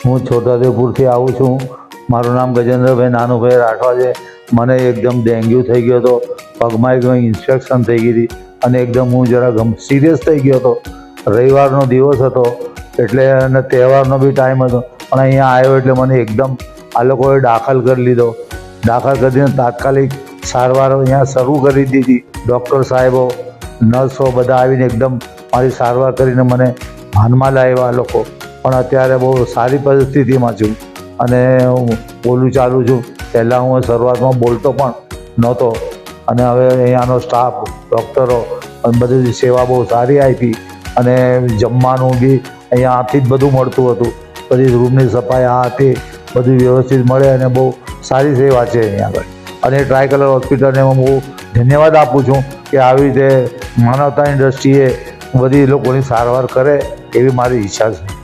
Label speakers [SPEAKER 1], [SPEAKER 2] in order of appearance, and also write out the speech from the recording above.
[SPEAKER 1] હું છોટાઉદેપુરથી આવું છું. મારું નામ ગજેન્દ્રભાઈ નાનુભાઈ રાઠવા છે. મને એકદમ ડેન્ગ્યુ થઈ ગયો હતો. પગમાં એકદમ ઇન્ફેક્શન થઈ ગઈ હતી અને એકદમ હું જરા સિરિયસ થઈ ગયો હતો. રવિવારનો દિવસ હતો એટલે અને તહેવારનો બી ટાઈમ હતો. પણ અહીંયા આવ્યો એટલે મને એકદમ આ લોકોએ દાખલ કરી લીધો. દાખલ કરીને તાત્કાલિક સારવાર અહીંયા શરૂ કરી દીધી. ડૉક્ટર સાહેબો, નર્સો બધા આવીને એકદમ મારી સારવાર કરીને મને ભાનમાં લાવ્યા આ લોકો. પણ અત્યારે બહુ સારી પરિસ્થિતિમાં છું અને હું બોલું ચાલું છું. પહેલાં હું શરૂઆતમાં બોલતો પણ નહોતો અને હવે અહીંયાનો સ્ટાફ, ડૉક્ટરો બધી સેવા બહુ સારી આપી અને જમવાનું બી અહીંયા આથી જ બધું મળતું હતું. બધી રૂમની સફાઈ આ તે બધું વ્યવસ્થિત મળે અને બહુ સારી સેવા છે અહીંયા આગળ. અને ટ્રાય કલર હોસ્પિટલને હું બહુ ધન્યવાદ આપું છું કે આવી રીતે માનવતાની દ્રષ્ટિએ બધી લોકોની સારવાર કરે એવી મારી ઈચ્છા છે.